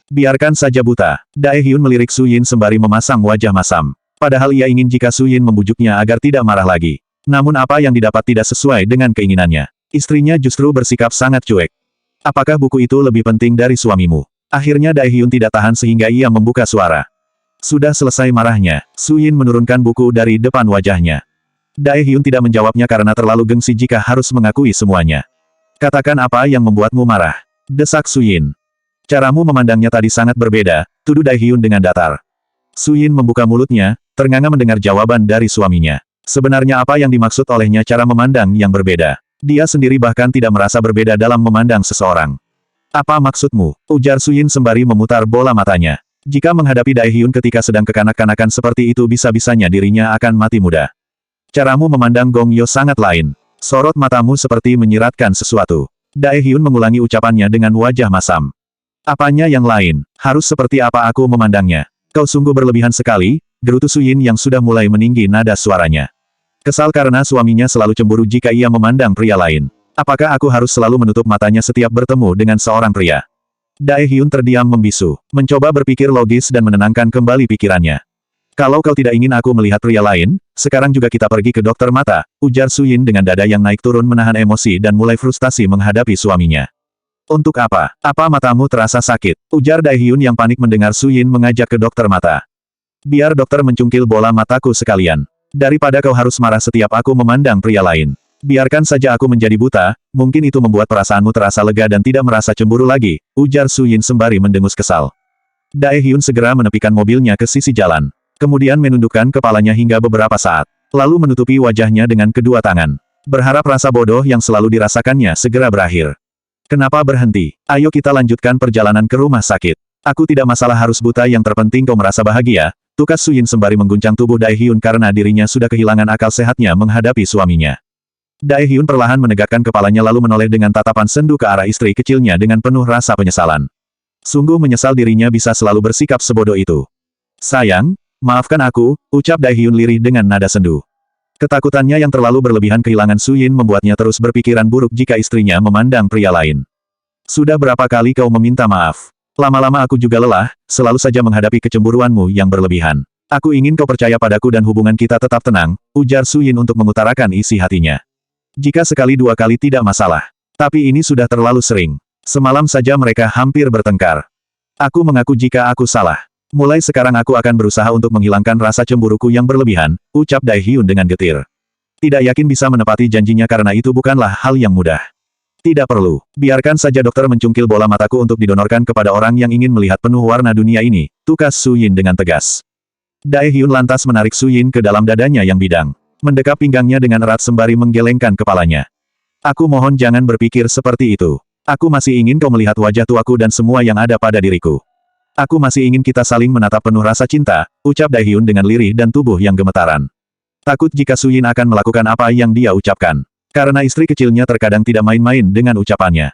Biarkan saja buta. Dae Hyun melirik Su Yin sembari memasang wajah masam. Padahal ia ingin jika Su Yin membujuknya agar tidak marah lagi. Namun apa yang didapat tidak sesuai dengan keinginannya. Istrinya justru bersikap sangat cuek. Apakah buku itu lebih penting dari suamimu? Akhirnya Dae Hyun tidak tahan sehingga ia membuka suara. Sudah selesai marahnya, Su Yin menurunkan buku dari depan wajahnya. Dae Hyun tidak menjawabnya karena terlalu gengsi jika harus mengakui semuanya. Katakan apa yang membuatmu marah? Desak Su Yin. Caramu memandangnya tadi sangat berbeda, tuduh Dae Hyun dengan datar. Su Yin membuka mulutnya, ternganga mendengar jawaban dari suaminya. Sebenarnya apa yang dimaksud olehnya cara memandang yang berbeda? Dia sendiri bahkan tidak merasa berbeda dalam memandang seseorang. Apa maksudmu? Ujar Su Yin sembari memutar bola matanya. Jika menghadapi Dae Hyun ketika sedang kekanak-kanakan seperti itu bisa-bisanya dirinya akan mati muda. Caramu memandang Gong Yo sangat lain. Sorot matamu seperti menyiratkan sesuatu. Dae Hyun mengulangi ucapannya dengan wajah masam. Apanya yang lain? Harus seperti apa aku memandangnya? Kau sungguh berlebihan sekali, gerutu Su Yin yang sudah mulai meninggi nada suaranya. Kesal karena suaminya selalu cemburu jika ia memandang pria lain. Apakah aku harus selalu menutup matanya setiap bertemu dengan seorang pria? Dae Hyun terdiam membisu, mencoba berpikir logis dan menenangkan kembali pikirannya. Kalau kau tidak ingin aku melihat pria lain, sekarang juga kita pergi ke dokter mata, ujar Su Yin dengan dada yang naik turun menahan emosi dan mulai frustasi menghadapi suaminya. Untuk apa? Apa matamu terasa sakit? Ujar Dae Hyun yang panik mendengar Su Yin mengajak ke dokter mata. Biar dokter mencungkil bola mataku sekalian. Daripada kau harus marah setiap aku memandang pria lain. Biarkan saja aku menjadi buta, mungkin itu membuat perasaanmu terasa lega dan tidak merasa cemburu lagi, ujar Su Yin sembari mendengus kesal. Dae Hyun segera menepikan mobilnya ke sisi jalan. Kemudian menundukkan kepalanya hingga beberapa saat. Lalu menutupi wajahnya dengan kedua tangan. Berharap rasa bodoh yang selalu dirasakannya segera berakhir. Kenapa berhenti? Ayo kita lanjutkan perjalanan ke rumah sakit. Aku tidak masalah harus buta, yang terpenting kau merasa bahagia, tukas Su Yin sembari mengguncang tubuh Dae Hyun karena dirinya sudah kehilangan akal sehatnya menghadapi suaminya. Dae Hyun perlahan menegakkan kepalanya lalu menoleh dengan tatapan sendu ke arah istri kecilnya dengan penuh rasa penyesalan. Sungguh menyesal dirinya bisa selalu bersikap sebodoh itu. Sayang, maafkan aku, ucap Dae Hyun lirih dengan nada sendu. Ketakutannya yang terlalu berlebihan kehilangan Su Yin membuatnya terus berpikiran buruk jika istrinya memandang pria lain. Sudah berapa kali kau meminta maaf? Lama-lama aku juga lelah, selalu saja menghadapi kecemburuanmu yang berlebihan. Aku ingin kau percaya padaku dan hubungan kita tetap tenang, ujar Su Yin untuk mengutarakan isi hatinya. Jika sekali dua kali tidak masalah. Tapi ini sudah terlalu sering. Semalam saja mereka hampir bertengkar. Aku mengaku jika aku salah. Mulai sekarang aku akan berusaha untuk menghilangkan rasa cemburuku yang berlebihan, ucap Dae Hyun dengan getir. Tidak yakin bisa menepati janjinya karena itu bukanlah hal yang mudah. Tidak perlu. Biarkan saja dokter mencungkil bola mataku untuk didonorkan kepada orang yang ingin melihat penuh warna dunia ini, tukas Su Yin dengan tegas. Dae Hyun lantas menarik Su Yin ke dalam dadanya yang bidang. Mendekap pinggangnya dengan erat sembari menggelengkan kepalanya. Aku mohon jangan berpikir seperti itu. Aku masih ingin kau melihat wajah tuaku dan semua yang ada pada diriku. Aku masih ingin kita saling menatap penuh rasa cinta, ucap Dae Hyun dengan lirih dan tubuh yang gemetaran. Takut jika Su Yin akan melakukan apa yang dia ucapkan. Karena istri kecilnya terkadang tidak main-main dengan ucapannya.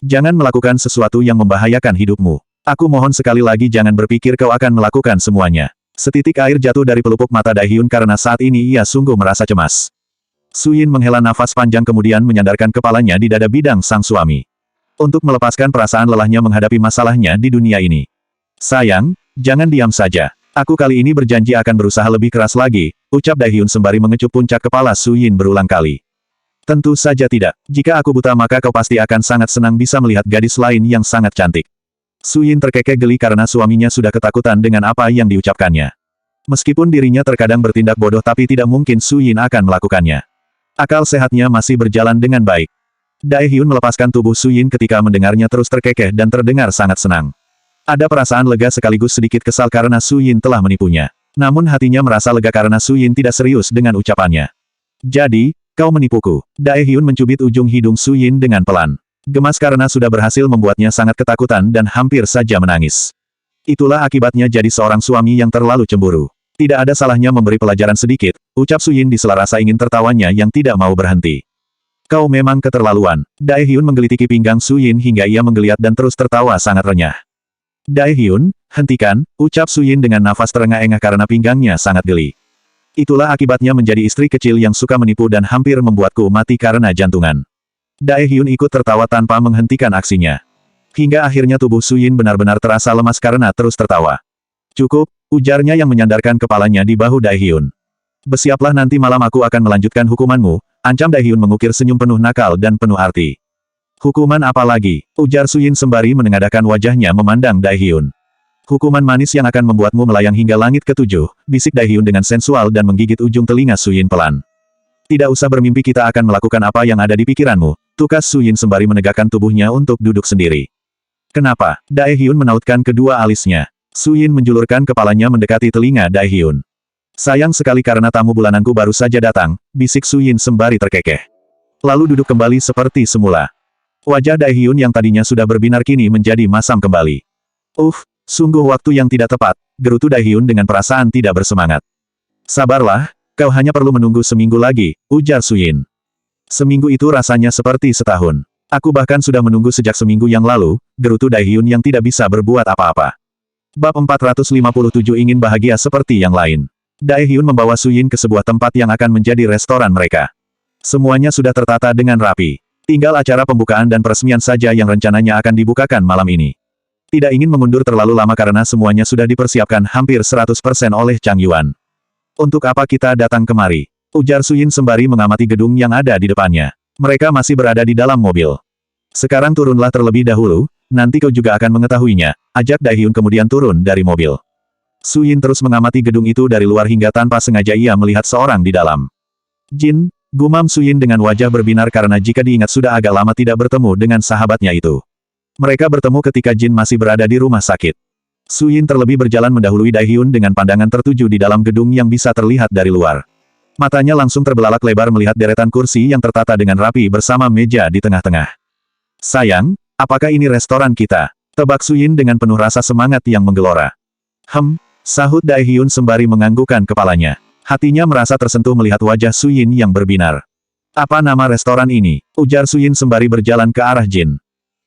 Jangan melakukan sesuatu yang membahayakan hidupmu. Aku mohon sekali lagi jangan berpikir kau akan melakukan semuanya. Setitik air jatuh dari pelupuk mata Dae Hyun karena saat ini ia sungguh merasa cemas. Su Yin menghela nafas panjang kemudian menyandarkan kepalanya di dada bidang sang suami. Untuk melepaskan perasaan lelahnya menghadapi masalahnya di dunia ini. Sayang, jangan diam saja. Aku kali ini berjanji akan berusaha lebih keras lagi, ucap Dae Hyun sembari mengecup puncak kepala Su Yin berulang kali. Tentu saja tidak. Jika aku buta maka kau pasti akan sangat senang bisa melihat gadis lain yang sangat cantik. Su Yin terkekeh geli karena suaminya sudah ketakutan dengan apa yang diucapkannya. Meskipun dirinya terkadang bertindak bodoh tapi tidak mungkin Su Yin akan melakukannya. Akal sehatnya masih berjalan dengan baik. Dae Hyun melepaskan tubuh Su Yin ketika mendengarnya terus terkekeh dan terdengar sangat senang. Ada perasaan lega sekaligus sedikit kesal karena Su Yin telah menipunya. Namun hatinya merasa lega karena Su Yin tidak serius dengan ucapannya. Jadi, kau menipuku. Dae Hyun mencubit ujung hidung Su Yin dengan pelan. Gemas karena sudah berhasil membuatnya sangat ketakutan dan hampir saja menangis. Itulah akibatnya jadi seorang suami yang terlalu cemburu. Tidak ada salahnya memberi pelajaran sedikit, ucap Su Yin di sela rasa ingin tertawanya yang tidak mau berhenti. Kau memang keterlaluan. Dae Hyun menggelitiki pinggang Su Yin hingga ia menggeliat dan terus tertawa sangat renyah. Dae Hyun, hentikan, ucap Su Yin dengan nafas terengah-engah karena pinggangnya sangat geli. Itulah akibatnya menjadi istri kecil yang suka menipu dan hampir membuatku mati karena jantungan. Dae Hyun ikut tertawa tanpa menghentikan aksinya. Hingga akhirnya tubuh Suyin benar-benar terasa lemas karena terus tertawa. Cukup, ujarnya yang menyandarkan kepalanya di bahu Daehyun. Bersiaplah nanti malam aku akan melanjutkan hukumanmu, ancam Daehyun mengukir senyum penuh nakal dan penuh arti. Hukuman apa lagi? Ujar Suyin sembari menengadahkan wajahnya memandang Daehyun. Hukuman manis yang akan membuatmu melayang hingga langit ketujuh, bisik Daehyun dengan sensual dan menggigit ujung telinga Suyin pelan. Tidak usah bermimpi kita akan melakukan apa yang ada di pikiranmu, tukas Suyin sembari menegakkan tubuhnya untuk duduk sendiri. Kenapa? Daehyun menautkan kedua alisnya. Suyin menjulurkan kepalanya mendekati telinga Daehyun. Sayang sekali karena tamu bulananku baru saja datang, bisik Suyin sembari terkekeh. Lalu duduk kembali seperti semula. Wajah Daehyun yang tadinya sudah berbinar kini menjadi masam kembali. Sungguh waktu yang tidak tepat, gerutu Daehyun dengan perasaan tidak bersemangat. Sabarlah, kau hanya perlu menunggu seminggu lagi, ujar Suyin. Seminggu itu rasanya seperti setahun. Aku bahkan sudah menunggu sejak seminggu yang lalu, gerutu Daehyun yang tidak bisa berbuat apa-apa. Bab 457 ingin bahagia seperti yang lain. Daehyun membawa Suyin ke sebuah tempat yang akan menjadi restoran mereka. Semuanya sudah tertata dengan rapi. Tinggal acara pembukaan dan peresmian saja yang rencananya akan dibukakan malam ini. Tidak ingin mengundur terlalu lama karena semuanya sudah dipersiapkan hampir 100% oleh Chang Yuan. Untuk apa kita datang kemari? Ujar Suyin sembari mengamati gedung yang ada di depannya. Mereka masih berada di dalam mobil. Sekarang turunlah terlebih dahulu, nanti kau juga akan mengetahuinya, ajak Daehyun kemudian turun dari mobil. Suyin terus mengamati gedung itu dari luar hingga tanpa sengaja ia melihat seorang di dalam. Jin, gumam Suyin dengan wajah berbinar karena jika diingat sudah agak lama tidak bertemu dengan sahabatnya itu. Mereka bertemu ketika Jin masih berada di rumah sakit. Suyin terlebih berjalan mendahului Daehyun dengan pandangan tertuju di dalam gedung yang bisa terlihat dari luar. Matanya langsung terbelalak lebar melihat deretan kursi yang tertata dengan rapi bersama meja di tengah-tengah. Sayang, apakah ini restoran kita? Tebak Suyin dengan penuh rasa semangat yang menggelora. Sahut Daehyun sembari menganggukkan kepalanya. Hatinya merasa tersentuh melihat wajah Suyin yang berbinar. Apa nama restoran ini? Ujar Suyin sembari berjalan ke arah Jin.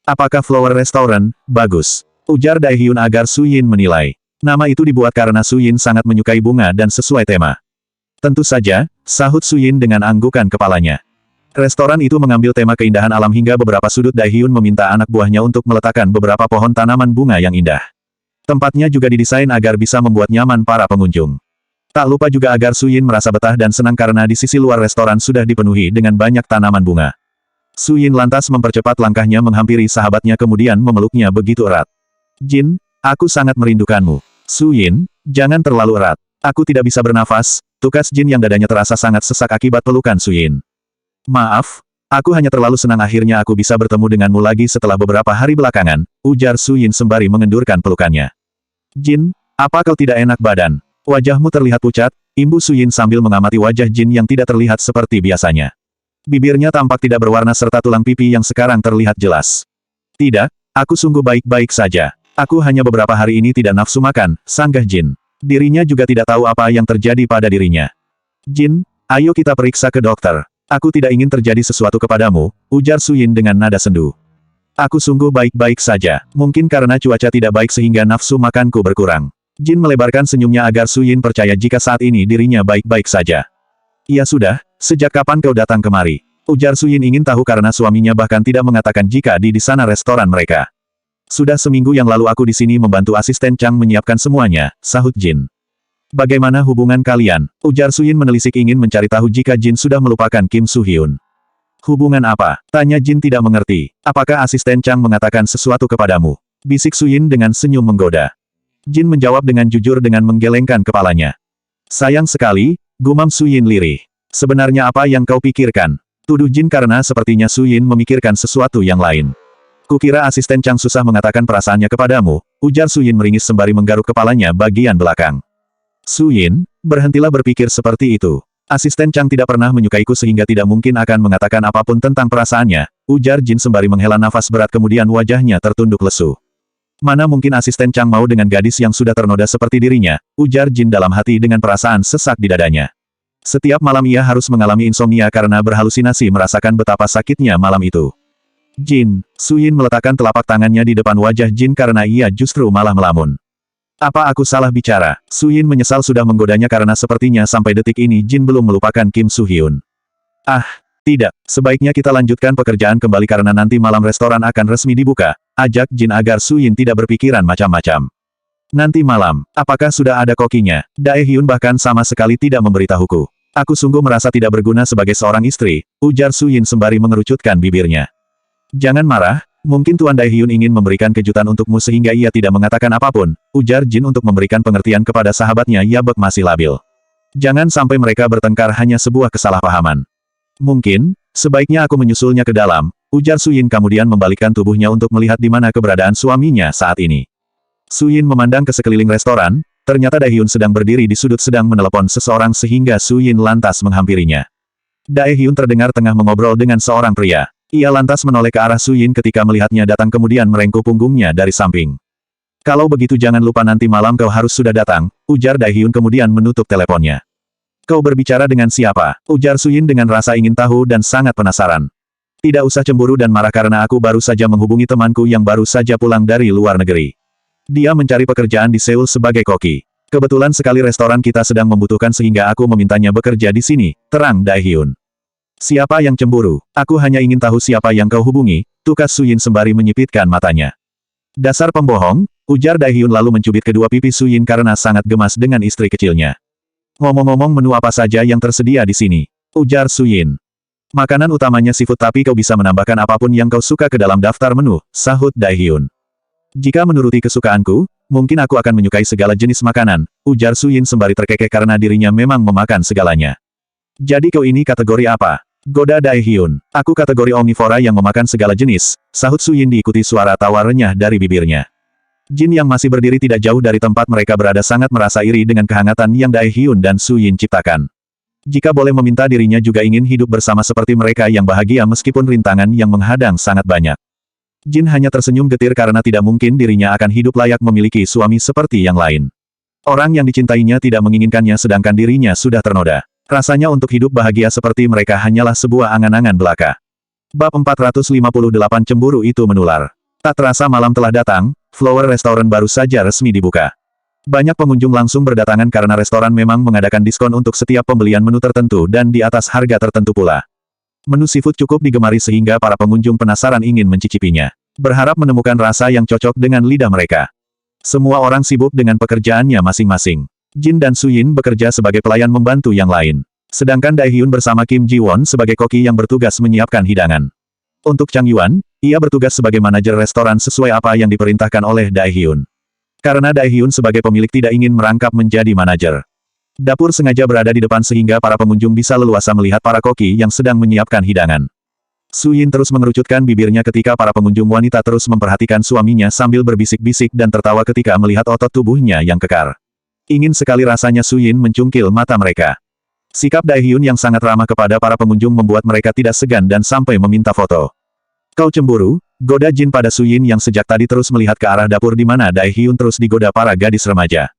Apakah Flower Restaurant? Bagus. Ujar Daehyun agar Suyin menilai. Nama itu dibuat karena Suyin sangat menyukai bunga dan sesuai tema. Tentu saja, sahut Suyin dengan anggukan kepalanya. Restoran itu mengambil tema keindahan alam hingga beberapa sudut Daehyun meminta anak buahnya untuk meletakkan beberapa pohon tanaman bunga yang indah. Tempatnya juga didesain agar bisa membuat nyaman para pengunjung. Tak lupa juga agar Suyin merasa betah dan senang karena di sisi luar restoran sudah dipenuhi dengan banyak tanaman bunga. Suyin lantas mempercepat langkahnya menghampiri sahabatnya kemudian memeluknya begitu erat. Jin, aku sangat merindukanmu. Suyin, jangan terlalu erat. Aku tidak bisa bernafas, tukas Jin yang dadanya terasa sangat sesak akibat pelukan Suyin. Maaf, aku hanya terlalu senang akhirnya aku bisa bertemu denganmu lagi setelah beberapa hari belakangan, ujar Suyin sembari mengendurkan pelukannya. Jin, apa kau tidak enak badan? Wajahmu terlihat pucat, imbu Suyin sambil mengamati wajah Jin yang tidak terlihat seperti biasanya. Bibirnya tampak tidak berwarna serta tulang pipi yang sekarang terlihat jelas. Tidak, aku sungguh baik-baik saja. Aku hanya beberapa hari ini tidak nafsu makan, sanggah Jin. Dirinya juga tidak tahu apa yang terjadi pada dirinya. Jin, ayo kita periksa ke dokter. Aku tidak ingin terjadi sesuatu kepadamu, ujar Suyin dengan nada sendu. Aku sungguh baik-baik saja, mungkin karena cuaca tidak baik sehingga nafsu makanku berkurang. Jin melebarkan senyumnya agar Suyin percaya jika saat ini dirinya baik-baik saja. Ya sudah, sejak kapan kau datang kemari? Ujar Suyin ingin tahu karena suaminya bahkan tidak mengatakan jika di sana restoran mereka. Sudah seminggu yang lalu aku di sini membantu asisten Chang menyiapkan semuanya, sahut Jin. Bagaimana hubungan kalian? Ujar Suyin menelisik ingin mencari tahu jika Jin sudah melupakan Kim Soo-hyun. Hubungan apa? Tanya Jin tidak mengerti. Apakah asisten Chang mengatakan sesuatu kepadamu? Bisik Suyin dengan senyum menggoda. Jin menjawab dengan jujur dengan menggelengkan kepalanya. Sayang sekali, gumam Suyin lirih. Sebenarnya apa yang kau pikirkan? Tuduh Jin karena sepertinya Suyin memikirkan sesuatu yang lain. Kukira asisten Chang susah mengatakan perasaannya kepadamu, ujar Suyin meringis sembari menggaruk kepalanya bagian belakang. Suyin, berhentilah berpikir seperti itu. Asisten Chang tidak pernah menyukaiku sehingga tidak mungkin akan mengatakan apapun tentang perasaannya, ujar Jin sembari menghela nafas berat kemudian wajahnya tertunduk lesu. Mana mungkin asisten Chang mau dengan gadis yang sudah ternoda seperti dirinya, ujar Jin dalam hati dengan perasaan sesak di dadanya. Setiap malam ia harus mengalami insomnia karena berhalusinasi merasakan betapa sakitnya malam itu. Jin, Suyin meletakkan telapak tangannya di depan wajah Jin karena ia justru malah melamun. Apa aku salah bicara? Suyin menyesal sudah menggodanya karena sepertinya sampai detik ini Jin belum melupakan Kim Soo-hyun. Ah, Tidak, sebaiknya kita lanjutkan pekerjaan kembali karena nanti malam restoran akan resmi dibuka. Ajak Jin agar Su Yin tidak berpikiran macam-macam. Nanti malam, apakah sudah ada kokinya? Dae Hyun bahkan sama sekali tidak memberitahuku. Aku sungguh merasa tidak berguna sebagai seorang istri, ujar Su Yin sembari mengerucutkan bibirnya. Jangan marah, mungkin Tuan Dae Hyun ingin memberikan kejutan untukmu sehingga ia tidak mengatakan apapun, ujar Jin untuk memberikan pengertian kepada sahabatnya Yabek masih labil. Jangan sampai mereka bertengkar hanya sebuah kesalahpahaman. Mungkin, sebaiknya aku menyusulnya ke dalam, ujar Su Yin kemudian membalikkan tubuhnya untuk melihat di mana keberadaan suaminya saat ini. Su Yin memandang ke sekeliling restoran, ternyata Dae Hyun sedang berdiri di sudut sedang menelepon seseorang sehingga Su Yin lantas menghampirinya. Dae Hyun terdengar tengah mengobrol dengan seorang pria. Ia lantas menoleh ke arah Su Yin ketika melihatnya datang kemudian merengkuh punggungnya dari samping. Kalau begitu jangan lupa nanti malam kau harus sudah datang, ujar Dae Hyun kemudian menutup teleponnya. Kau berbicara dengan siapa? Ujar Su Yin dengan rasa ingin tahu dan sangat penasaran. Tidak usah cemburu dan marah karena aku baru saja menghubungi temanku yang baru saja pulang dari luar negeri. Dia mencari pekerjaan di Seoul sebagai koki. Kebetulan sekali restoran kita sedang membutuhkan sehingga aku memintanya bekerja di sini, terang Dae Hyun. Siapa yang cemburu? Aku hanya ingin tahu siapa yang kau hubungi, tukas Su Yin sembari menyipitkan matanya. Dasar pembohong, ujar Dae Hyun lalu mencubit kedua pipi Su Yin karena sangat gemas dengan istri kecilnya. Ngomong-ngomong menu apa saja yang tersedia di sini? Ujar Su Yin. Makanan utamanya seafood tapi kau bisa menambahkan apapun yang kau suka ke dalam daftar menu, sahut Dae Hyun. Jika menuruti kesukaanku, mungkin aku akan menyukai segala jenis makanan, ujar Su Yin sembari terkekeh karena dirinya memang memakan segalanya. Jadi kau ini kategori apa? Goda Dae Hyun. Aku kategori omnivora yang memakan segala jenis, sahut Su Yin diikuti suara tawa renyah dari bibirnya. Jin yang masih berdiri tidak jauh dari tempat mereka berada sangat merasa iri dengan kehangatan yang Dae Hyun dan Su Yin ciptakan. Jika boleh meminta dirinya juga ingin hidup bersama seperti mereka yang bahagia meskipun rintangan yang menghadang sangat banyak. Jin hanya tersenyum getir karena tidak mungkin dirinya akan hidup layak memiliki suami seperti yang lain. Orang yang dicintainya tidak menginginkannya sedangkan dirinya sudah ternoda. Rasanya untuk hidup bahagia seperti mereka hanyalah sebuah angan-angan belaka. Bab 458 Cemburu itu menular. Tak terasa malam telah datang, Flower Restaurant baru saja resmi dibuka. Banyak pengunjung langsung berdatangan karena restoran memang mengadakan diskon untuk setiap pembelian menu tertentu dan di atas harga tertentu pula. Menu seafood cukup digemari sehingga para pengunjung penasaran ingin mencicipinya. Berharap menemukan rasa yang cocok dengan lidah mereka. Semua orang sibuk dengan pekerjaannya masing-masing. Jin dan Su Yin bekerja sebagai pelayan membantu yang lain. Sedangkan Dae Hyun bersama Kim Ji Won sebagai koki yang bertugas menyiapkan hidangan. Untuk Chang Yuan, ia bertugas sebagai manajer restoran sesuai apa yang diperintahkan oleh Dae Hyun. Karena Dae Hyun sebagai pemilik tidak ingin merangkap menjadi manajer. Dapur sengaja berada di depan sehingga para pengunjung bisa leluasa melihat para koki yang sedang menyiapkan hidangan. Su Yin terus mengerucutkan bibirnya ketika para pengunjung wanita terus memperhatikan suaminya sambil berbisik-bisik dan tertawa ketika melihat otot tubuhnya yang kekar. Ingin sekali rasanya Su Yin mencungkil mata mereka. Sikap Dae Hyun yang sangat ramah kepada para pengunjung membuat mereka tidak segan dan sampai meminta foto. Kau cemburu? Goda Jin pada Su Yin yang sejak tadi terus melihat ke arah dapur di mana Dae Hyun terus digoda para gadis remaja.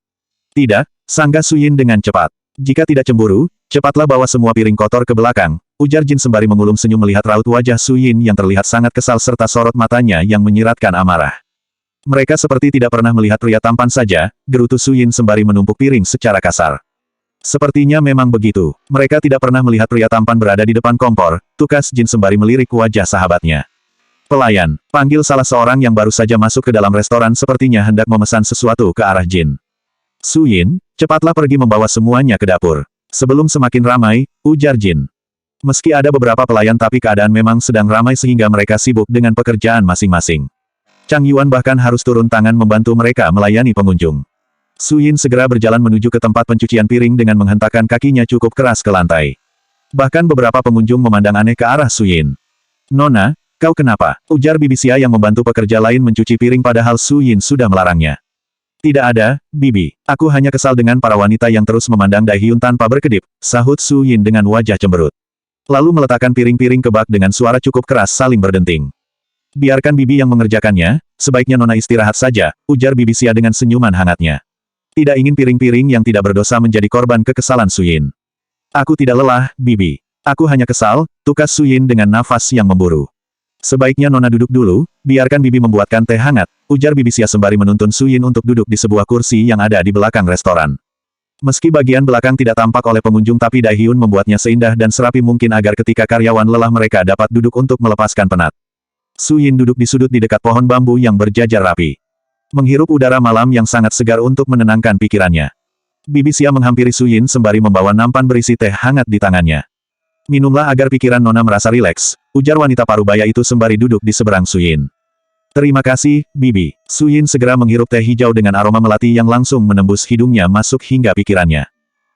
Tidak, sanggah Su Yin dengan cepat. Jika tidak cemburu, cepatlah bawa semua piring kotor ke belakang, ujar Jin sembari mengulum senyum melihat raut wajah Su Yin yang terlihat sangat kesal serta sorot matanya yang menyiratkan amarah. Mereka seperti tidak pernah melihat pria tampan saja, gerutu Su Yin sembari menumpuk piring secara kasar. Sepertinya memang begitu. Mereka tidak pernah melihat pria tampan berada di depan kompor, tukas Jin sembari melirik wajah sahabatnya. Pelayan, panggil salah seorang yang baru saja masuk ke dalam restoran sepertinya hendak memesan sesuatu ke arah Jin. Su Yin, cepatlah pergi membawa semuanya ke dapur. Sebelum semakin ramai, ujar Jin. Meski ada beberapa pelayan tapi keadaan memang sedang ramai sehingga mereka sibuk dengan pekerjaan masing-masing. Chang Yuan bahkan harus turun tangan membantu mereka melayani pengunjung. Su Yin segera berjalan menuju ke tempat pencucian piring dengan menghentakkan kakinya cukup keras ke lantai. Bahkan beberapa pengunjung memandang aneh ke arah Su Yin. Nona, kau kenapa? Ujar Bibi Xia yang membantu pekerja lain mencuci piring padahal Su Yin sudah melarangnya. Tidak ada, Bibi. Aku hanya kesal dengan para wanita yang terus memandang Dae Hyun tanpa berkedip, sahut Su Yin dengan wajah cemberut. Lalu meletakkan piring-piring ke bak dengan suara cukup keras saling berdenting. Biarkan Bibi yang mengerjakannya, sebaiknya Nona istirahat saja, ujar Bibi Xia dengan senyuman hangatnya. Tidak ingin piring-piring yang tidak berdosa menjadi korban kekesalan Su Yin. Aku tidak lelah, Bibi. Aku hanya kesal, tukas Su Yin dengan nafas yang memburu. Sebaiknya Nona duduk dulu, biarkan Bibi membuatkan teh hangat, ujar Bibi Xia sembari menuntun Su Yin untuk duduk di sebuah kursi yang ada di belakang restoran. Meski bagian belakang tidak tampak oleh pengunjung tapi Daehyun membuatnya seindah dan serapi mungkin agar ketika karyawan lelah mereka dapat duduk untuk melepaskan penat. Su Yin duduk di sudut di dekat pohon bambu yang berjajar rapi. Menghirup udara malam yang sangat segar untuk menenangkan pikirannya. Bibi Xia menghampiri Su Yin sembari membawa nampan berisi teh hangat di tangannya. Minumlah agar pikiran Nona merasa rileks, ujar wanita parubaya itu sembari duduk di seberang Su Yin. Terima kasih, Bibi. Su Yin segera menghirup teh hijau dengan aroma melati yang langsung menembus hidungnya masuk hingga pikirannya.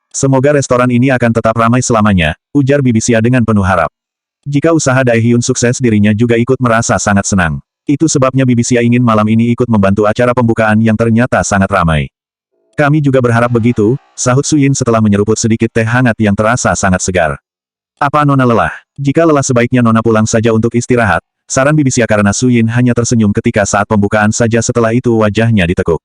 Semoga restoran ini akan tetap ramai selamanya, ujar Bibi Xia dengan penuh harap. Jika usaha Daehyun sukses dirinya juga ikut merasa sangat senang. Itu sebabnya Bibi Xia ingin malam ini ikut membantu acara pembukaan yang ternyata sangat ramai. Kami juga berharap begitu, sahut Su Yin setelah menyeruput sedikit teh hangat yang terasa sangat segar. Apa Nona lelah? Jika lelah sebaiknya Nona pulang saja untuk istirahat. Saran Bibi Xia karena Su Yin hanya tersenyum ketika saat pembukaan saja setelah itu wajahnya ditekuk.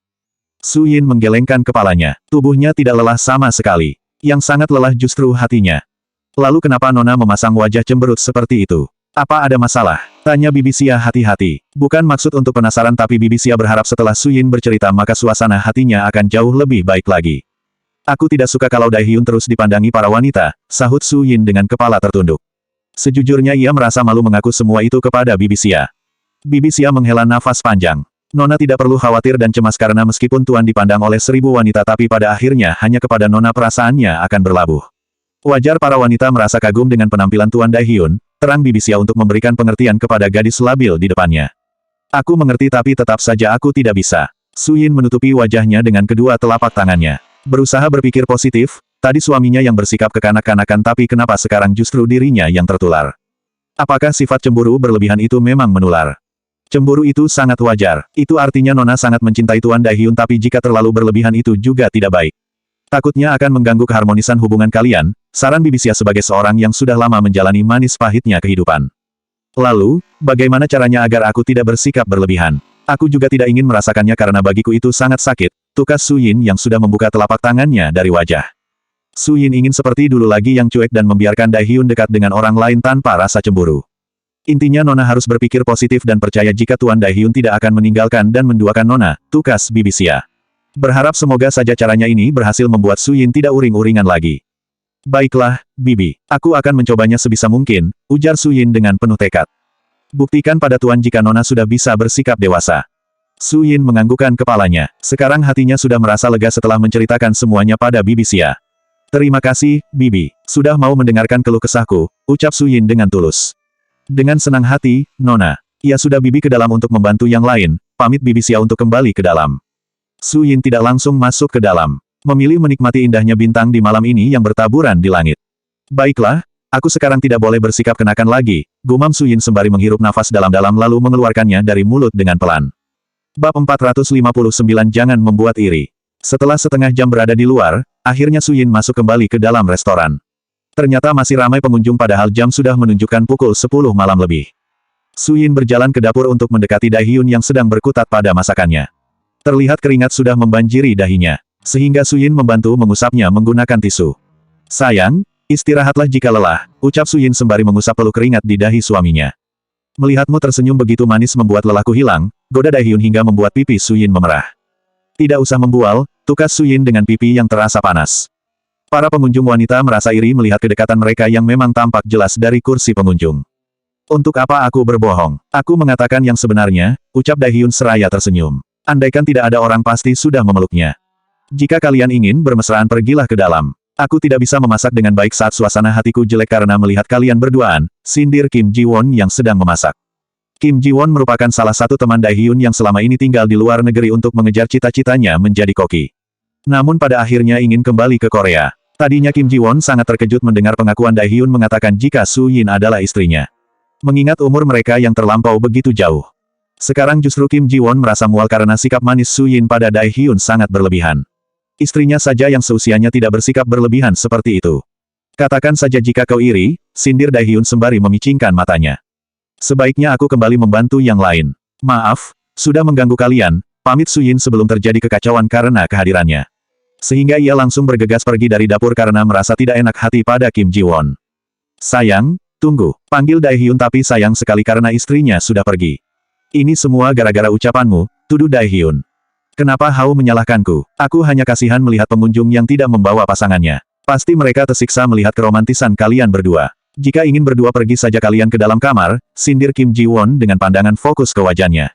Su Yin menggelengkan kepalanya. Tubuhnya tidak lelah sama sekali. Yang sangat lelah justru hatinya. Lalu kenapa Nona memasang wajah cemberut seperti itu? Apa ada masalah? Tanya Bibi Xia hati-hati. Bukan maksud untuk penasaran tapi Bibi Xia berharap setelah Su Yin bercerita maka suasana hatinya akan jauh lebih baik lagi. Aku tidak suka kalau Daehyun terus dipandangi para wanita, sahut Su Yin dengan kepala tertunduk. Sejujurnya ia merasa malu mengaku semua itu kepada Bibi Xia. Bibi Xia menghela nafas panjang. Nona tidak perlu khawatir dan cemas karena meskipun Tuan dipandang oleh 1000 wanita tapi pada akhirnya hanya kepada Nona perasaannya akan berlabuh. Wajar para wanita merasa kagum dengan penampilan Tuan Daehyun, terang Bibi Xia untuk memberikan pengertian kepada gadis labil di depannya. Aku mengerti tapi tetap saja aku tidak bisa. Su Yin menutupi wajahnya dengan kedua telapak tangannya. Berusaha berpikir positif. Tadi suaminya yang bersikap kekanak-kanakan tapi kenapa sekarang justru dirinya yang tertular? Apakah sifat cemburu berlebihan itu memang menular? Cemburu itu sangat wajar. Itu artinya Nona sangat mencintai Tuan Daehyun tapi jika terlalu berlebihan itu juga tidak baik. Takutnya akan mengganggu keharmonisan hubungan kalian, saran Bibi Xia sebagai seorang yang sudah lama menjalani manis pahitnya kehidupan. Lalu, bagaimana caranya agar aku tidak bersikap berlebihan? Aku juga tidak ingin merasakannya karena bagiku itu sangat sakit, tukas Su Yin yang sudah membuka telapak tangannya dari wajah. Su Yin ingin seperti dulu lagi yang cuek dan membiarkan Daehyun dekat dengan orang lain tanpa rasa cemburu. Intinya Nona harus berpikir positif dan percaya jika Tuan Daehyun tidak akan meninggalkan dan menduakan Nona, tukas Bibi Xia. Berharap semoga saja caranya ini berhasil membuat Su Yin tidak uring-uringan lagi. Baiklah, Bibi. Aku akan mencobanya sebisa mungkin, ujar Su Yin dengan penuh tekad. Buktikan pada Tuan jika Nona sudah bisa bersikap dewasa. Su Yin menganggukkan kepalanya. Sekarang hatinya sudah merasa lega setelah menceritakan semuanya pada Bibi Xia. Terima kasih, Bibi. Sudah mau mendengarkan keluh kesahku, ucap Su Yin dengan tulus. Dengan senang hati, Nona. Ia sudah Bibi ke dalam untuk membantu yang lain, pamit Bibi Xia untuk kembali ke dalam. Su Yin tidak langsung masuk ke dalam. Memilih menikmati indahnya bintang di malam ini yang bertaburan di langit. Baiklah, aku sekarang tidak boleh bersikap kenakan lagi, gumam Su Yin sembari menghirup nafas dalam-dalam lalu mengeluarkannya dari mulut dengan pelan. Bab 459 Jangan membuat iri. Setelah setengah jam berada di luar, akhirnya Su Yin masuk kembali ke dalam restoran. Ternyata masih ramai pengunjung padahal jam sudah menunjukkan pukul 10 malam lebih. Su Yin berjalan ke dapur untuk mendekati Daehyun yang sedang berkutat pada masakannya. Terlihat keringat sudah membanjiri dahinya. Sehingga Su Yin membantu mengusapnya menggunakan tisu. Sayang, istirahatlah jika lelah, ucap Su Yin sembari mengusap peluk keringat di dahi suaminya. Melihatmu tersenyum begitu manis membuat lelahku hilang, goda Daehyun hingga membuat pipi Su Yin memerah. Tidak usah membual, tukas Su Yin dengan pipi yang terasa panas. Para pengunjung wanita merasa iri melihat kedekatan mereka yang memang tampak jelas dari kursi pengunjung. Untuk apa aku berbohong? Aku mengatakan yang sebenarnya, ucap Daehyun seraya tersenyum. Andaikan tidak ada orang pasti sudah memeluknya. Jika kalian ingin bermesraan pergilah ke dalam. Aku tidak bisa memasak dengan baik saat suasana hatiku jelek karena melihat kalian berduaan, sindir Kim Ji-won yang sedang memasak. Kim Ji-won merupakan salah satu teman Daehyun yang selama ini tinggal di luar negeri untuk mengejar cita-citanya menjadi koki. Namun pada akhirnya ingin kembali ke Korea. Tadinya Kim Ji-won sangat terkejut mendengar pengakuan Daehyun mengatakan jika Su Yin adalah istrinya. Mengingat umur mereka yang terlampau begitu jauh. Sekarang justru Kim Ji-won merasa mual karena sikap manis Su Yin pada Daehyun sangat berlebihan. Istrinya saja yang seusianya tidak bersikap berlebihan seperti itu. Katakan saja jika kau iri, sindir Daehyun sembari memicingkan matanya. Sebaiknya aku kembali membantu yang lain. Maaf, sudah mengganggu kalian, pamit Su Yin sebelum terjadi kekacauan karena kehadirannya. Sehingga ia langsung bergegas pergi dari dapur karena merasa tidak enak hati pada Kim Ji-won. Sayang, tunggu, panggil Daehyun tapi sayang sekali karena istrinya sudah pergi. Ini semua gara-gara ucapanmu, tuduh Daehyun. Kenapa Hao menyalahkanku? Aku hanya kasihan melihat pengunjung yang tidak membawa pasangannya. Pasti mereka tersiksa melihat keromantisan kalian berdua. Jika ingin berdua pergi saja kalian ke dalam kamar, sindir Kim Ji-won dengan pandangan fokus ke wajahnya.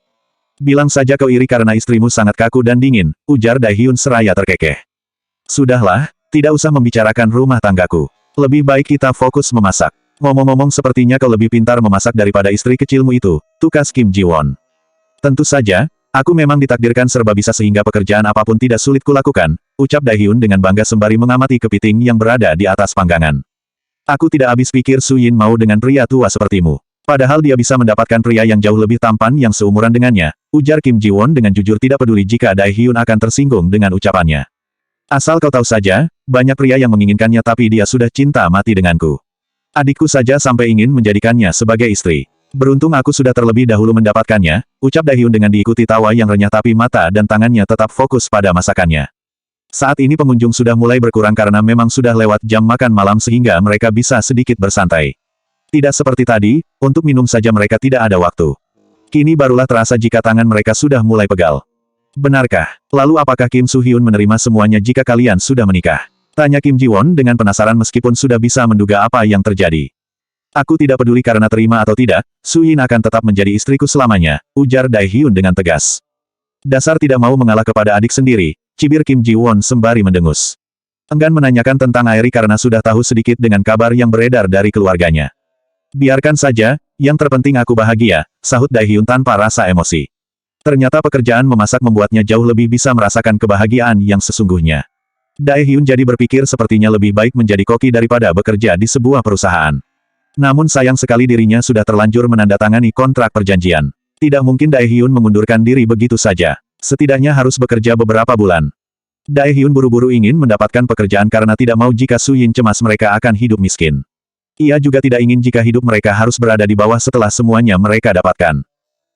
Bilang saja kau iri karena istrimu sangat kaku dan dingin, ujar Dae-hyun seraya terkekeh. Sudahlah, tidak usah membicarakan rumah tanggaku. Lebih baik kita fokus memasak. Ngomong-ngomong sepertinya kau lebih pintar memasak daripada istri kecilmu itu, tukas Kim Ji-won. Tentu saja, aku memang ditakdirkan serba bisa sehingga pekerjaan apapun tidak sulit kulakukan, ucap Dae-hyun dengan bangga sembari mengamati kepiting yang berada di atas panggangan. Aku tidak habis pikir Su Yin mau dengan pria tua sepertimu. Padahal dia bisa mendapatkan pria yang jauh lebih tampan yang seumuran dengannya, ujar Kim Ji-won dengan jujur tidak peduli jika Dae-hyun akan tersinggung dengan ucapannya. Asal kau tahu saja, banyak pria yang menginginkannya tapi dia sudah cinta mati denganku. Adikku saja sampai ingin menjadikannya sebagai istri. Beruntung aku sudah terlebih dahulu mendapatkannya, ucap Dae-hyun dengan diikuti tawa yang renyah tapi mata dan tangannya tetap fokus pada masakannya. Saat ini pengunjung sudah mulai berkurang karena memang sudah lewat jam makan malam sehingga mereka bisa sedikit bersantai. Tidak seperti tadi, untuk minum saja mereka tidak ada waktu. Kini barulah terasa jika tangan mereka sudah mulai pegal. Benarkah? Lalu apakah Kim Soo-hyun menerima semuanya jika kalian sudah menikah? Tanya Kim Ji-won dengan penasaran meskipun sudah bisa menduga apa yang terjadi. Aku tidak peduli karena terima atau tidak, Su Yin akan tetap menjadi istriku selamanya, ujar Dae-hyun dengan tegas. Dasar tidak mau mengalah kepada adik sendiri, cibir Kim Ji-won sembari mendengus. Enggan menanyakan tentang Airi karena sudah tahu sedikit dengan kabar yang beredar dari keluarganya. Biarkan saja, yang terpenting aku bahagia, sahut Dae-hyun tanpa rasa emosi. Ternyata pekerjaan memasak membuatnya jauh lebih bisa merasakan kebahagiaan yang sesungguhnya. Dae-hyun jadi berpikir sepertinya lebih baik menjadi koki daripada bekerja di sebuah perusahaan. Namun sayang sekali dirinya sudah terlanjur menandatangani kontrak perjanjian. Tidak mungkin Dae-hyun mengundurkan diri begitu saja. Setidaknya harus bekerja beberapa bulan. Dae-hyun buru-buru ingin mendapatkan pekerjaan karena tidak mau jika Su Yin cemas mereka akan hidup miskin. Ia juga tidak ingin jika hidup mereka harus berada di bawah setelah semuanya mereka dapatkan.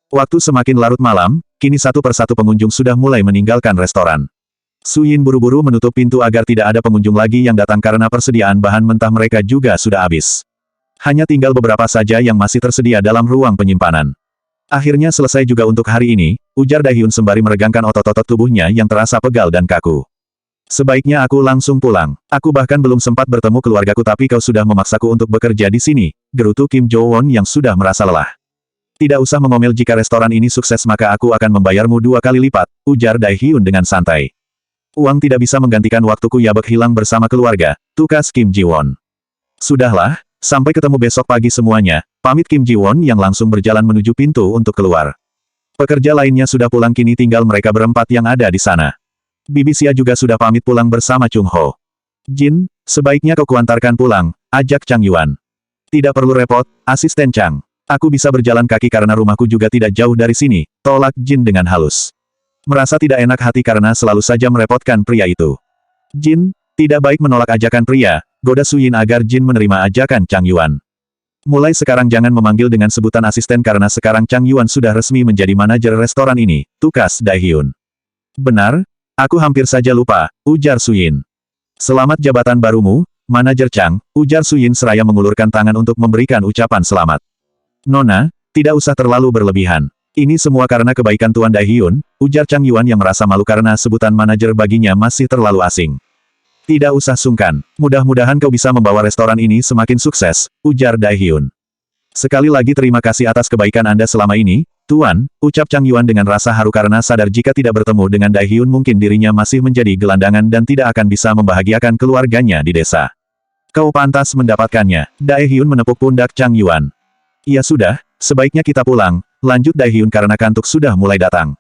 Waktu semakin larut malam, kini satu persatu pengunjung sudah mulai meninggalkan restoran. Su Yin buru-buru menutup pintu agar tidak ada pengunjung lagi yang datang karena persediaan bahan mentah mereka juga sudah habis. Hanya tinggal beberapa saja yang masih tersedia dalam ruang penyimpanan. Akhirnya selesai juga untuk hari ini, ujar Dae-hyun sembari meregangkan otot-otot tubuhnya yang terasa pegal dan kaku. Sebaiknya aku langsung pulang. Aku bahkan belum sempat bertemu keluargaku tapi kau sudah memaksaku untuk bekerja di sini, gerutu Kim Jo-won yang sudah merasa lelah. Tidak usah mengomel jika restoran ini sukses maka aku akan membayarmu 2 kali lipat, ujar Dae-hyun dengan santai. Uang tidak bisa menggantikan waktuku Yabek hilang bersama keluarga, tukas Kim Ji-won. Sudahlah. Sampai ketemu besok pagi semuanya, pamit Kim Ji-won yang langsung berjalan menuju pintu untuk keluar. Pekerja lainnya sudah pulang kini tinggal mereka berempat yang ada di sana. Bibi Xia juga sudah pamit pulang bersama Chung Ho. Jin, sebaiknya kau kuantarkan pulang, ajak Chang Yuan. Tidak perlu repot, asisten Chang. Aku bisa berjalan kaki karena rumahku juga tidak jauh dari sini, tolak Jin dengan halus. Merasa tidak enak hati karena selalu saja merepotkan pria itu. Jin, tidak baik menolak ajakan pria. Goda Su Yin agar Jin menerima ajakan Chang Yuan. Mulai sekarang jangan memanggil dengan sebutan asisten karena sekarang Chang Yuan sudah resmi menjadi manajer restoran ini, tukas Dae-hyun. Benar, aku hampir saja lupa, ujar Su Yin. Selamat jabatan barumu, manajer Chang, ujar Su Yin seraya mengulurkan tangan untuk memberikan ucapan selamat. Nona, tidak usah terlalu berlebihan. Ini semua karena kebaikan Tuan Dae-hyun, ujar Chang Yuan yang merasa malu karena sebutan manajer baginya masih terlalu asing. Tidak usah sungkan, mudah-mudahan kau bisa membawa restoran ini semakin sukses, ujar Dae-hyun. Sekali lagi terima kasih atas kebaikan Anda selama ini, Tuan, ucap Chang Yuan dengan rasa haru karena sadar jika tidak bertemu dengan Dae-hyun mungkin dirinya masih menjadi gelandangan dan tidak akan bisa membahagiakan keluarganya di desa. Kau pantas mendapatkannya, Dae-hyun menepuk pundak Chang Yuan. Ya sudah, sebaiknya kita pulang, lanjut Dae-hyun karena kantuk sudah mulai datang.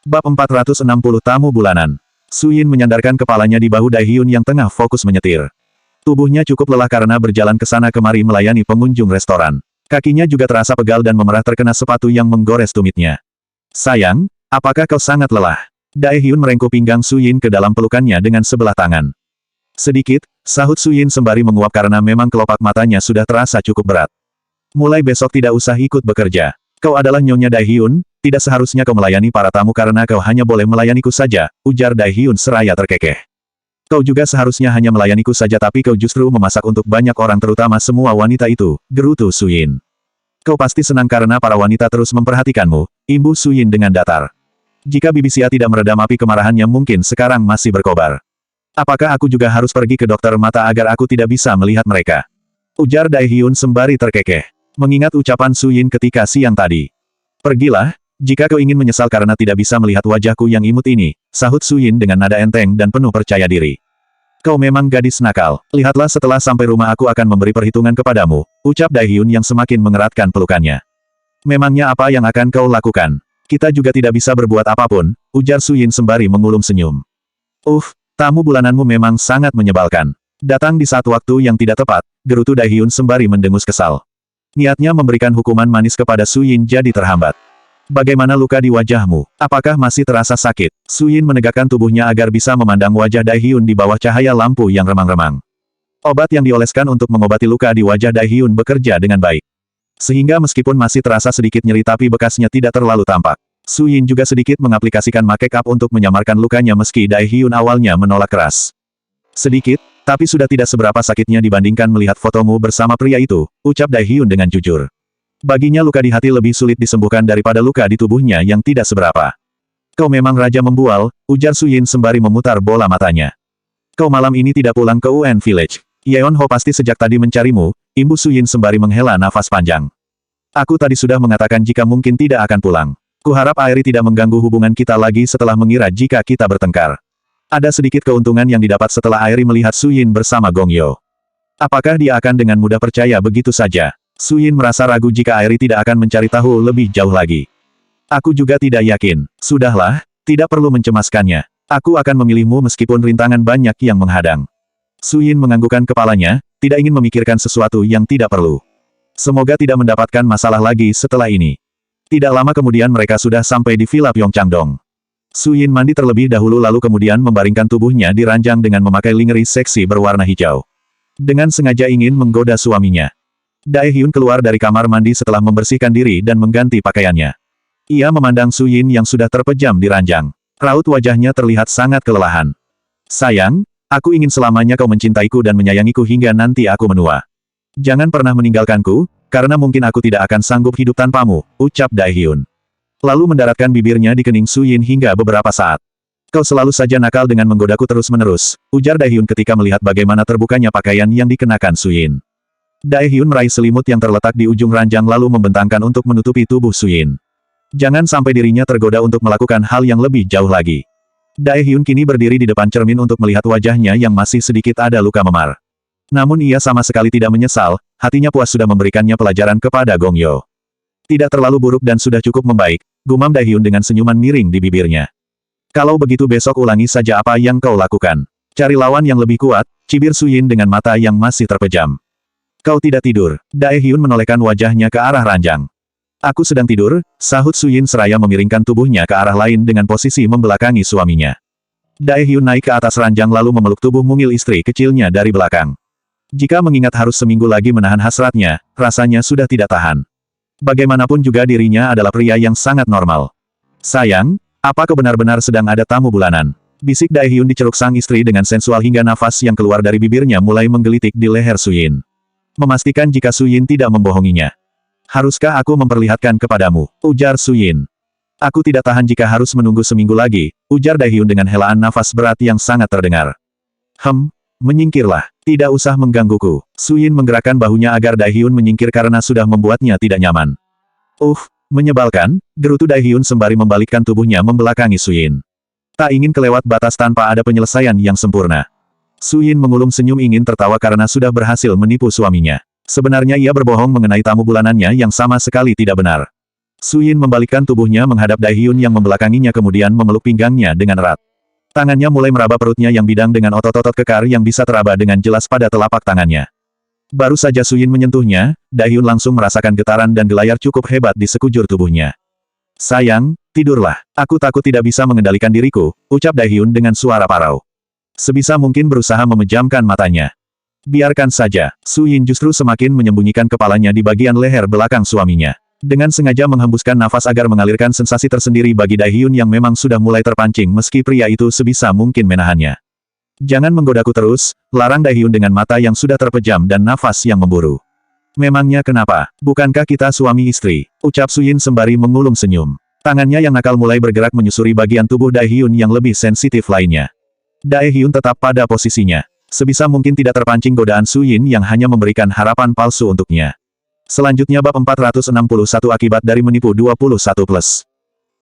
Bab 460 Tamu Bulanan. Su Yin menyandarkan kepalanya di bahu Dae-hyun yang tengah fokus menyetir. Tubuhnya cukup lelah karena berjalan ke sana kemari melayani pengunjung restoran. Kakinya juga terasa pegal dan memerah terkena sepatu yang menggores tumitnya. Sayang, apakah kau sangat lelah? Dae-hyun merengkuh pinggang Su Yin ke dalam pelukannya dengan sebelah tangan. Sedikit, sahut Su Yin sembari menguap karena memang kelopak matanya sudah terasa cukup berat. Mulai besok tidak usah ikut bekerja. Kau adalah Nyonya Dae-hyun, tidak seharusnya kau melayani para tamu karena kau hanya boleh melayaniku saja, ujar Dae-hyun seraya terkekeh. Kau juga seharusnya hanya melayaniku saja tapi kau justru memasak untuk banyak orang terutama semua wanita itu, gerutu Su Yin. Kau pasti senang karena para wanita terus memperhatikanmu, imbuh Su Yin dengan datar. Jika bibi Xia tidak meredam api kemarahannya mungkin sekarang masih berkobar. Apakah aku juga harus pergi ke dokter mata agar aku tidak bisa melihat mereka? Ujar Daehyun sembari terkekeh. Mengingat ucapan Su Yin ketika siang tadi. Pergilah, jika kau ingin menyesal karena tidak bisa melihat wajahku yang imut ini, sahut Su Yin dengan nada enteng dan penuh percaya diri. Kau memang gadis nakal. Lihatlah setelah sampai rumah aku akan memberi perhitungan kepadamu, ucap Daehyun yang semakin mengeratkan pelukannya. Memangnya apa yang akan kau lakukan? Kita juga tidak bisa berbuat apapun, ujar Su Yin sembari mengulum senyum. Tamu bulananmu memang sangat menyebalkan. Datang di saat waktu yang tidak tepat, gerutu Daehyun sembari mendengus kesal. Niatnya memberikan hukuman manis kepada Su Yin jadi terhambat. Bagaimana luka di wajahmu? Apakah masih terasa sakit? Su Yin menegakkan tubuhnya agar bisa memandang wajah Daehyun di bawah cahaya lampu yang remang-remang. Obat yang dioleskan untuk mengobati luka di wajah Daehyun bekerja dengan baik. Sehingga meskipun masih terasa sedikit nyeri tapi bekasnya tidak terlalu tampak. Su Yin juga sedikit mengaplikasikan make up untuk menyamarkan lukanya meski Daehyun awalnya menolak keras. Sedikit, tapi sudah tidak seberapa sakitnya dibandingkan melihat fotomu bersama pria itu, ucap Daehyun dengan jujur. Baginya luka di hati lebih sulit disembuhkan daripada luka di tubuhnya yang tidak seberapa. Kau memang raja membual, ujar Su Yin sembari memutar bola matanya. Kau malam ini tidak pulang ke UN Village. Yeon Ho pasti sejak tadi mencarimu, imbu Su Yin sembari menghela nafas panjang. Aku tadi sudah mengatakan jika mungkin tidak akan pulang. Kuharap Airi tidak mengganggu hubungan kita lagi setelah mengira jika kita bertengkar. Ada sedikit keuntungan yang didapat setelah Airi melihat Su Yin bersama Gong Yo. Apakah dia akan dengan mudah percaya begitu saja? Su Yin merasa ragu jika Airi tidak akan mencari tahu lebih jauh lagi. Aku juga tidak yakin. Sudahlah, tidak perlu mencemaskannya. Aku akan memilihmu meskipun rintangan banyak yang menghadang. Su Yin menganggukkan kepalanya, tidak ingin memikirkan sesuatu yang tidak perlu. Semoga tidak mendapatkan masalah lagi setelah ini. Tidak lama kemudian mereka sudah sampai di Villa Pyeongchangdong. Su Yin mandi terlebih dahulu lalu kemudian membaringkan tubuhnya di ranjang dengan memakai lingerie seksi berwarna hijau. Dengan sengaja ingin menggoda suaminya. Daehyun keluar dari kamar mandi setelah membersihkan diri dan mengganti pakaiannya. Ia memandang Su Yin yang sudah terpejam di ranjang. Raut wajahnya terlihat sangat kelelahan. Sayang, aku ingin selamanya kau mencintaiku dan menyayangiku hingga nanti aku menua. Jangan pernah meninggalkanku, karena mungkin aku tidak akan sanggup hidup tanpamu, ucap Daehyun. Lalu mendaratkan bibirnya di kening Su Yin hingga beberapa saat. Kau selalu saja nakal dengan menggodaku terus-menerus, ujar Daehyun ketika melihat bagaimana terbukanya pakaian yang dikenakan Su Yin. Daehyun meraih selimut yang terletak di ujung ranjang lalu membentangkan untuk menutupi tubuh Su Yin. Jangan sampai dirinya tergoda untuk melakukan hal yang lebih jauh lagi. Daehyun kini berdiri di depan cermin untuk melihat wajahnya yang masih sedikit ada luka memar. Namun ia sama sekali tidak menyesal, hatinya puas sudah memberikannya pelajaran kepada Gong Yo. Tidak terlalu buruk dan sudah cukup membaik, gumam Daehyun dengan senyuman miring di bibirnya. Kalau begitu besok ulangi saja apa yang kau lakukan. Cari lawan yang lebih kuat, cibir Su Yin dengan mata yang masih terpejam. Kau tidak tidur. Daehyun menolehkan wajahnya ke arah ranjang. Aku sedang tidur, sahut Su Yin seraya memiringkan tubuhnya ke arah lain dengan posisi membelakangi suaminya. Daehyun naik ke atas ranjang lalu memeluk tubuh mungil istri kecilnya dari belakang. Jika mengingat harus seminggu lagi menahan hasratnya, rasanya sudah tidak tahan. Bagaimanapun juga dirinya adalah pria yang sangat normal. Sayang, apa kau benar-benar sedang ada tamu bulanan? Bisik Daehyun diceruk sang istri dengan sensual hingga nafas yang keluar dari bibirnya mulai menggelitik di leher Su Yin. Memastikan jika Su Yin tidak membohonginya. Haruskah aku memperlihatkan kepadamu? Ujar Su Yin. Aku tidak tahan jika harus menunggu seminggu lagi, ujar Daehyun dengan helaan nafas berat yang sangat terdengar. Menyingkirlah. Tidak usah menggangguku. Su Yin menggerakkan bahunya agar Daehyun menyingkir karena sudah membuatnya tidak nyaman. Menyebalkan, gerutu Daehyun sembari membalikkan tubuhnya membelakangi Su Yin. Tak ingin kelewat batas tanpa ada penyelesaian yang sempurna. Su Yin mengulum senyum ingin tertawa karena sudah berhasil menipu suaminya. Sebenarnya ia berbohong mengenai tamu bulanannya yang sama sekali tidak benar. Su Yin membalikkan tubuhnya menghadap Daehyun yang membelakanginya kemudian memeluk pinggangnya dengan erat. Tangannya mulai meraba perutnya yang bidang dengan otot-otot kekar yang bisa teraba dengan jelas pada telapak tangannya. Baru saja Su Yin menyentuhnya, Daehyun langsung merasakan getaran dan gelayar cukup hebat di sekujur tubuhnya. Sayang, tidurlah. Aku takut tidak bisa mengendalikan diriku, ucap Daehyun dengan suara parau. Sebisa mungkin berusaha memejamkan matanya. Biarkan saja, Su Yin justru semakin menyembunyikan kepalanya di bagian leher belakang suaminya. Dengan sengaja menghembuskan nafas agar mengalirkan sensasi tersendiri bagi Daehyun yang memang sudah mulai terpancing meski pria itu sebisa mungkin menahannya. Jangan menggodaku terus, larang Daehyun dengan mata yang sudah terpejam dan nafas yang memburu. Memangnya kenapa? Bukankah kita suami istri? Ucap Su Yin sembari mengulum senyum. Tangannya yang nakal mulai bergerak menyusuri bagian tubuh Daehyun yang lebih sensitif lainnya. Daehyun tetap pada posisinya. Sebisa mungkin tidak terpancing godaan Su Yin yang hanya memberikan harapan palsu untuknya. Selanjutnya bab 461 akibat dari menipu 21+.